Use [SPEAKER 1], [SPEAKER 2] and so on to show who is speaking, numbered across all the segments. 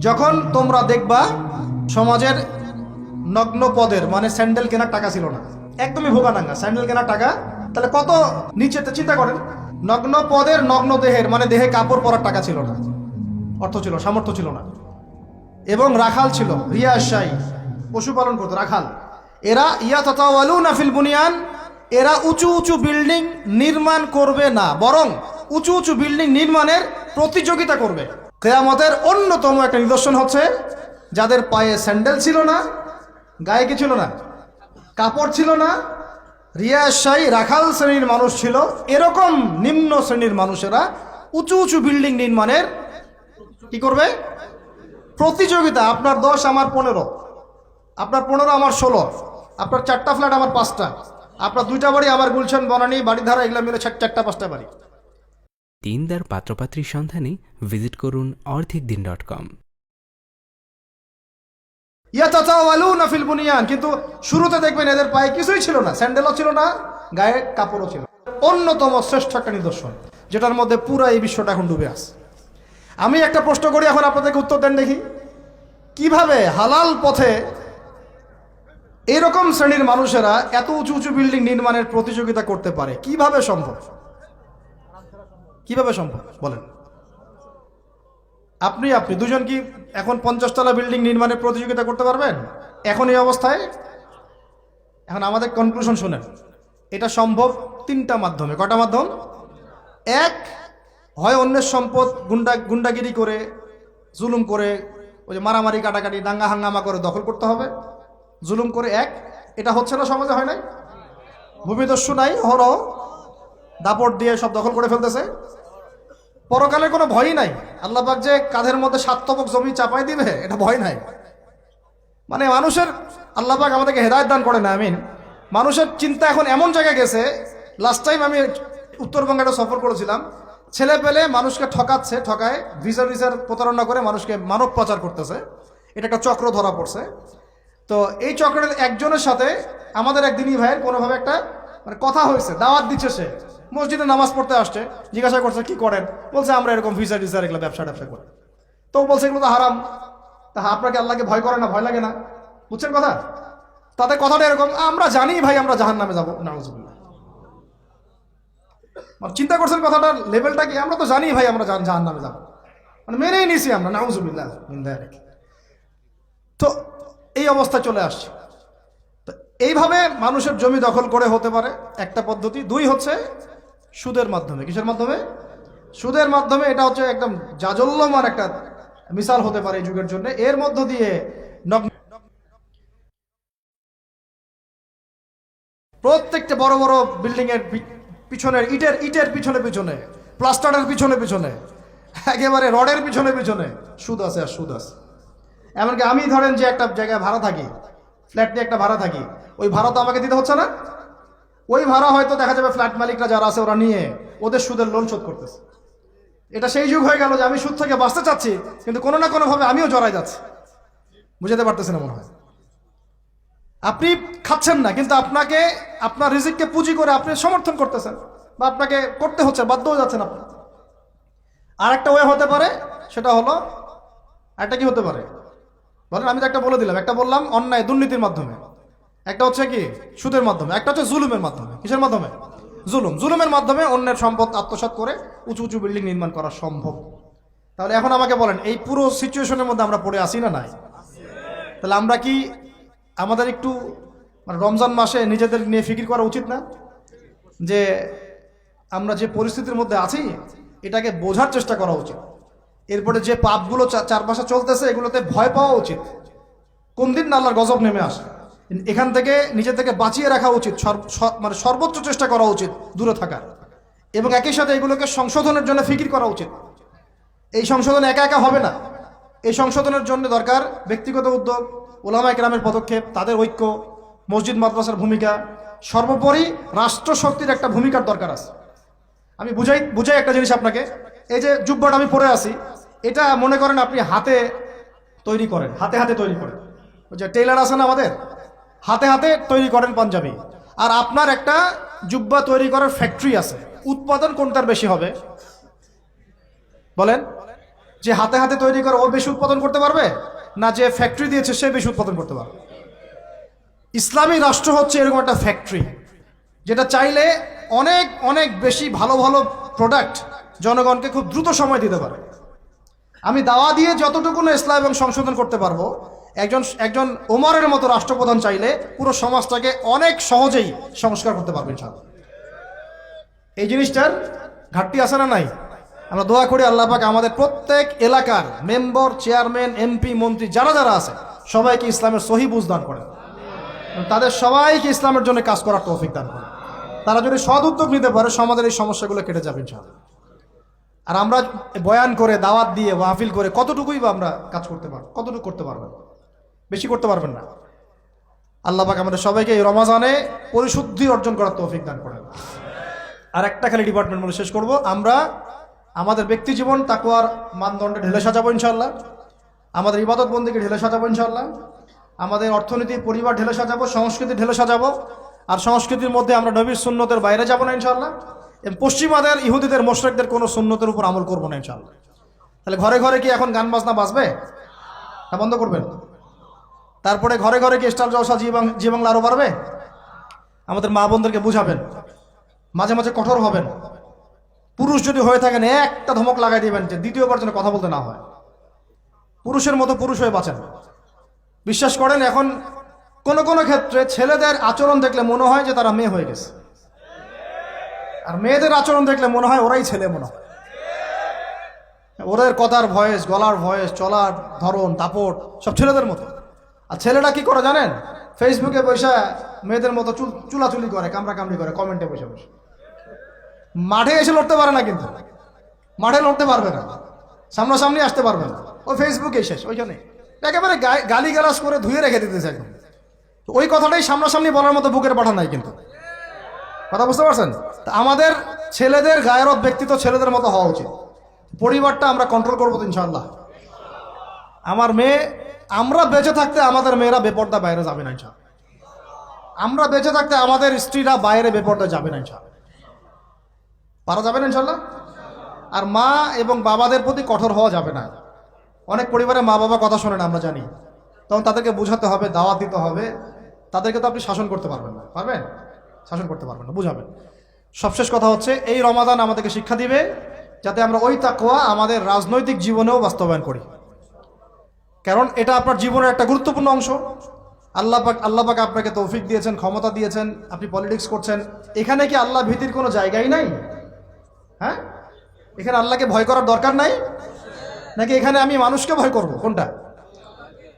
[SPEAKER 1] যখন তোমরা দেখবা সমাজের নগ্ন পদের মানে স্যান্ডেল কেনার টাকা ছিল না, একদমই ভোগানাঙ্গা স্যান্ডেল কেনার টাকা, তাহলে কত নিচেতে চিন্তা করেন। নগ্ন পদের নগ্ন দেহের মানে দেহে কাপড় পরার টাকা ছিল না, অর্থ ছিল, সামর্থ্য ছিল না। এবং রাখাল ছিল, রিয়াশাই পশুপালন করতো রাখাল। এরা ইয়াতাতাওয়ালুনা ফিল বুনিয়ান, এরা উঁচু উঁচু বিল্ডিং নির্মাণ করবে না, বরং উঁচু উঁচু বিল্ডিং নির্মাণের প্রতিযোগিতা করবে। কিয়ামতের অন্যতম একটা নিদর্শন হচ্ছে যাদের পায়ে স্যান্ডেল ছিল না, গায়ে কি ছিল না, কাপড় ছিল না, রিয়াশাই রাখাল শ্রেণীর মানুষ ছিল, এরকম নিম্ন শ্রেণীর মানুষেরা উঁচু উঁচু বিল্ডিং নির্মাণের কি করবে, প্রতিযোগিতা। আপনার 10 আমার 15, আপনার 15 আমার 16, আপনার 4টা ফ্ল্যাট আমার 5টা, আপনার 2টা বাড়ি আমার গুলশান বনানী বাড়িধারা এগুলো মিলে 4টা 5টা বাড়ি।
[SPEAKER 2] দিনদার পাত্রপাত্রীর সন্ধানে ভিজিট করুন orthicdin.com।
[SPEAKER 1] ইয়াতাতাওয়ালুনা ফিল বুনিয়ান, কিন্তু শুরুতে দেখবেন এদের পায়ে কিছুই ছিল না, স্যান্ডেলও ছিল না, গায়ে কাপড়ও ছিল। অন্যতম শ্রেষ্ঠ একটা নিদর্শন যেটার মধ্যে পুরো এই বিশ্বটা এখন ডুবে আছে। আমি একটা প্রশ্ন করি, এখন আপনাদেরকে উত্তর দেন দেখি, কিভাবে হালাল পথে এরকম শ্রেণীর মানুষেরা এত উঁচু উঁচু বিল্ডিং নির্মাণের প্রতিযোগিতা করতে পারে? কিভাবে সম্ভব? কিভাবে সম্ভব বলেন? আপনি দুজন কি এখন 50 তলা বিল্ডিং নির্মাণের প্রতিযোগিতা করতে পারবেন এখন এই অবস্থায়? এখন আমাদের কনক্লুশন শুনেন, এটা সম্ভব 3টা মাধ্যমে। কটা মাধ্যম? এক, হয় অন্যের সম্পদ গুন্ডাগিরি করে, জুলুম করে, ওই যে মারামারি কাটাকাটি দাঙ্গা হাঙ্গামা করে দখল করতে হবে, জুলুম করে। এক, এটা হচ্ছে না, সমাজে হয় নাই, ভূমিদস্যু নাই, হরহ দাপট দিয়ে সব দখল করে ফেলতেছে। পরকালের কোনো ভয়ই নাই, আল্লাহ পাক যে কাঁধের মধ্যে 7 তবক জমি চাপাই দিবে এটা ভয় নাই। মানে মানুষের, আল্লাহ পাক আমাদেরকে হেদায়েত দান করে না, আমিন। মানুষের চিন্তা এখন এমন জায়গায় গেছে, লাস্ট টাইম আমি উত্তরবঙ্গে একটা সফর করেছিলাম, ছেলে পেলে মানুষকে ঠকাচ্ছে, ঠকায় ভিসার প্রতারণা করে মানুষকে মানব পাচার করতেছে। এটা একটা চক্র ধরা পড়ছে। তো এই চক্রের একজনের সাথে আমাদের একদিনই ভাইয়ের কোনোভাবে একটা মানে কথা হয়েছে, দাওয়াত দিচ্ছে, সে মসজিদে নামাজ পড়তে আসছে, জিজ্ঞাসা করছে কি করেন, বলছে আমরা এরকম ভিসা এগুলো ব্যবসা করি। তো বলছে এগুলো তো হারাম। তা আপনাকে আল্লাহকে ভয় করে না, ভয় লাগে না? বুঝছেন কথা? তাদের কথাটা এরকম, আমরা জানি ভাই আমরা জাহান্নামে যাবো, নাউজুবিল্লাহ। মানে চিন্তা করছেন কথাটার লেভেলটা কি? আমরা তো জানি ভাই আমরা জাহান্নামে যাবো, মানে মেনেই নিছি আমরা, নাউজুবিল্লাহ। তো এই অবস্থা চলে আসছে। তো এইভাবে মানুষের জমি দখল করে হতে পারে একটা পদ্ধতি। 2 হচ্ছে সুদের মাধ্যমে। কিসের মাধ্যমে? সুদের মাধ্যমে। এটা হচ্ছে একদম জাজল্যমান একটা মিসাল হতে পারে এই যুগের জন্য। এর মধ্য দিয়ে প্রত্যেকটা বড় বড় বিল্ডিং এর পিছনের ইটের পিছনে প্লাস্টারের পিছনে একেবারে রডের পিছনে সুদ আছে আর সুদ আছে। এমনকি আমি ধরেন যে একটা জায়গায় ভাড়া থাকি, ফ্ল্যাট নিয়ে একটা ভাড়া থাকি, ওই ভাড়া তো আমাকে দিতে হচ্ছে না, ওই ভাড়া হয়তো দেখা যাবে ফ্ল্যাট মালিকরা যারা আছে ওরা নিয়ে ওদের সুদের লোন শোধ করতেছে। এটা সেই যুগ হয়ে গেল যে আমি সুদ থেকে বাঁচতে চাচ্ছি, কিন্তু কোনো না কোনোভাবে আমিও জড়াই যাচ্ছি। বুঝাতে পারতেছি না মনে হয়। আপনি খাচ্ছেন না, কিন্তু আপনাকে আপনার রিজিককে পুঁজি করে আপনি সমর্থন করতেছেন, বা আপনাকে করতে হচ্ছে, বাধ্য হয়ে যাচ্ছেন আপনি। আর একটা ওয়ে হতে পারে, সেটা হলো, একটা কি হতে পারে বলেন? আমি তো একটা বলে দিলাম, একটা বললাম অন্যায় দুর্নীতির মাধ্যমে, একটা হচ্ছে কি সুদের মাধ্যমে, একটা হচ্ছে জুলুমের মাধ্যমে। কিসের মাধ্যমে? জুলুমের মাধ্যমে অন্যের সম্পদ আত্মসাৎ করে উঁচু উঁচু বিল্ডিং নির্মাণ করা সম্ভব। তাহলে এখন আমাকে বলেন, এই পুরো সিচুয়েশনের মধ্যে আমরা পড়ে আসি না নাই? তাহলে আমরা কি আমাদের একটু মানে রমজান মাসে নিজেদের নিয়ে ফিকির করা উচিত না, যে আমরা যে পরিস্থিতির মধ্যে আছি এটাকে বোঝার চেষ্টা করা উচিত। এরপরে যে পাপগুলো চারপাশে চলতেছে এগুলোতে ভয় পাওয়া উচিত। কোন দিন আল্লাহর গজব নেমে আসে, এখান থেকে নিজে থেকে বাঁচিয়ে রাখা উচিত, মানে সর্বোচ্চ চেষ্টা করা উচিত দূরে থাকার, এবং একই সাথে এগুলোকে সংশোধনের জন্য ফিকির করা উচিত। এই সংশোধন একা একা হবে না, এই সংশোধনের জন্য দরকার ব্যক্তিগত উদ্যোগ, ওলামা একরামের পদক্ষেপ, তাদের ঐক্য, মসজিদ মাদ্রাসার ভূমিকা, সর্বোপরি রাষ্ট্রশক্তির একটা ভূমিকার দরকার আছে। আমি বুঝাই একটা জিনিস আপনাকে। এই যে জুব্বাটা আমি পরে আছি, এটা মনে করেন আপনি হাতে তৈরি করেন, হাতে তৈরি করেন। ওই যে টেইলার আছে না আমাদের, হাতে তৈরি করেন পাঞ্জাবি। আর আপনার একটা জুব্বা তৈরি করার ফ্যাক্টরি আছে, উৎপাদন কোনটার বেশি হবে বলেন? যে হাতে হাতে তৈরি করে ও বেশি উৎপাদন করতে পারবে, না যে ফ্যাক্টরি দিয়েছে সে বেশি উৎপাদন করতে পারবে? ইসলামী রাষ্ট্র হচ্ছে এরকম একটা ফ্যাক্টরি, যেটা চাইলে অনেক অনেক বেশি ভালো ভালো প্রোডাক্ট জনগণকে খুব দ্রুত সময় দিতে পারে। আমি দাওয়া দিয়ে যতটুকু না ইসলাম এবং সংশোধন করতে পারবো, একজন ওমরের মতো রাষ্ট্রপ্রধান চাইলে পুরো সমাজটাকে অনেক সহজেই সংস্কার করতে পারবেন ইনশাআল্লাহ। এই জিনিসটার ঘাটতি আছে না নাই? আমরা দোয়া করি আল্লাহ পাক আমাদের প্রত্যেক এলাকার মেম্বার, চেয়ারম্যান, এমপি, মন্ত্রী যারা যারা আছে সবাইকে ইসলামের সহি বুঝ দান করেন, তাদের সবাইকে ইসলামের জন্য কাজ করার তৌফিক দান করেন। তারা যদি সৎ উদ্যোগ নিতে পারে সমাজের এই সমস্যাগুলো কেটে যাবে ইনশাআল্লাহ। আর আমরা বয়ান করে, দাওয়াত দিয়ে, মাহফিল করে কতটুকুই বা আমরা কাজ করতে পারবো? কতটুকু করতে পারবেন? বেশি করতে পারবেন না। আল্লাহ পাক আমাদের সবাইকে এই রমাজানে পরিশুদ্ধি অর্জন করার তৌফিক দান করেন। আর একটা খালি ডিপার্টমেন্ট বলে শেষ করব, আমরা আমাদের ব্যক্তি জীবন তাকওয়ার মানদণ্ডে ঢেলে সাজাবো ইনশাআল্লাহ, আমাদের ইবাদত বন্দেগী ঢেলে সাজাবো ইনশাআল্লাহ, আমাদের অর্থনীতি, পরিবার ঢেলে সাজাবো, সংস্কৃতি ঢেলে সাজাবো। আর সংস্কৃতির মধ্যে আমরা নবীর সুন্নতের বাইরে যাব না ইনশাআল্লাহ। পশ্চিমাদের, ইহুদিদের, মুশরিকদের কোনো সুন্নতের উপর আমল করবো না ইনশাআল্লাহ। তাহলে ঘরে ঘরে কি এখন গান বাজনা বাজবে? তা বন্ধ করবেন। তারপরে ঘরে ঘরে কি স্টার জলসা, জি বাংলা আরো বাড়বে? আমাদের মা বোনদেরকে বুঝাবেন, মাঝে মাঝে কঠোর হবেন। পুরুষ যদি হয়ে থাকেন একটা ধমক লাগাই দিবেন যে দ্বিতীয়বার যেন কথা বলতে না হয়। পুরুষের মতো পুরুষ হয়ে বাঁচেন। বিশ্বাস করেন, এখন কোন কোন ক্ষেত্রে ছেলেদের আচরণ দেখলে মনে হয় যে তারা মেয়ে হয়ে গেছে, আর মেয়েদের আচরণ দেখলে মনে হয় ওরাই ছেলে মনে হয়। ওদের কথার ভয়েস, গলার ভয়েস, চলার ধরন, দাপট সব ছেলেদের মতো। আর ছেলেটা কি করে জানেন? ফেসবুকে বসে মেয়েদের মতো চুলাচুলি করে, কামড়াকামড়ি করে, কমেন্টে বসে বসে। মাঠে এসে লড়তে পারে না, কিন্তু মাঠে লড়তে পারবে না, সামনাসামনি আসতে পারবে না। ওই ফেসবুকে শেষ, ওইখানে একেবারে গালি গালাজ করে ধুয়ে রেখে দিতেছে একদম। ওই কথাটাই সামনাসামনি বলার মতো বুকের পাঠা নাই কিন্তু। কথা বুঝতে পারছেন? তা আমাদের ছেলেদের গায়রত, ব্যক্তিত্ব ছেলেদের মতো হওয়া উচিত। পরিবারটা আমরা কন্ট্রোল করবো তো ইনশাআল্লাহ। আমার মেয়ে, আমরা বেঁচে থাকতে আমাদের মেয়েরা বেপর্দা বাইরে যাবে না ইনশাআল্লাহ। আমরা বেঁচে থাকতে আমাদের স্ত্রীরা বাইরে বেপর্দা যাবে না ইনশাআল্লাহ। পারা যাবে না ইনশাআল্লাহ। আর মা এবং বাবাদের প্রতি কঠোর হওয়া যাবে না। অনেক পরিবারে মা বাবা কথা শোনে না, আমরা জানি। তখন তাদেরকে বোঝাতে হবে, দাওয়াত দিতে হবে। তাদেরকে তো আপনি শাসন করতে পারবেন না, পারবেন? শাসন করতে পারবেন না, বুঝাবেন। সবশেষ কথা হচ্ছে, এই রমাদান আমাদেরকে শিক্ষা দিবে যাতে আমরা ওই তাকওয়া আমাদের রাজনৈতিক জীবনেও বাস্তবায়ন করি। কারণ এটা আপনার জীবনের একটা গুরুত্বপূর্ণ অংশ। আল্লাহ পাক আপনাকে তৌফিক দিয়েছেন, ক্ষমতা দিয়েছেন, আপনি পলিটিক্স করছেন। এখানে কি আল্লাহ ভীতির কোনো জায়গাই নাই? হ্যাঁ, এখানে আল্লাহকে ভয় করার দরকার নাই নাকি এখানে আমি মানুষকে ভয় করব? কোনটা?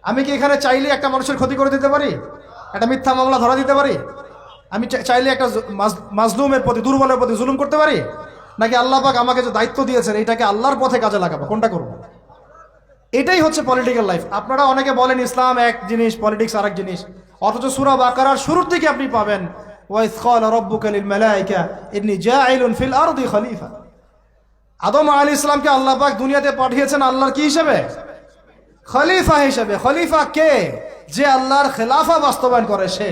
[SPEAKER 1] আমি কি এখানে চাইলে একটা মানুষের ক্ষতি করে দিতে পারি? একটা মিথ্যা মামলা ধরা দিতে পারি? আমি চাইলে একটা মাজলুমের প্রতি, দুর্বলের প্রতি জুলুম করতে পারি? নাকি আল্লাহ পাক আমাকে যে দায়িত্ব দিয়েছেন এইটাকে আল্লাহর পথে কাজে লাগাবো? কোনটা করবো? এটাই হচ্ছে পলিটিক্যাল লাইফ। আপনারা অনেকে বলেন ইসলাম এক জিনিস, পলিটিক্স আরেক জিনিস, অথচ সূরা বাকারার শুরুর দিকে আপনি পাবেন ওয়াইয ক্বালা রাব্বুকা লিল মালায়েকা ইন্নী জাঈলুন ফিল আরদি খলিফা। আদম আলাইহিস সালামকে আল্লাহ পাক দুনিয়াতে পাঠিয়েছেন আল্লাহর কি হিসেবে? খলিফা হিসেবে। খলিফা কে? যে আল্লাহর খেলাফা বাস্তবায়ন করে সে।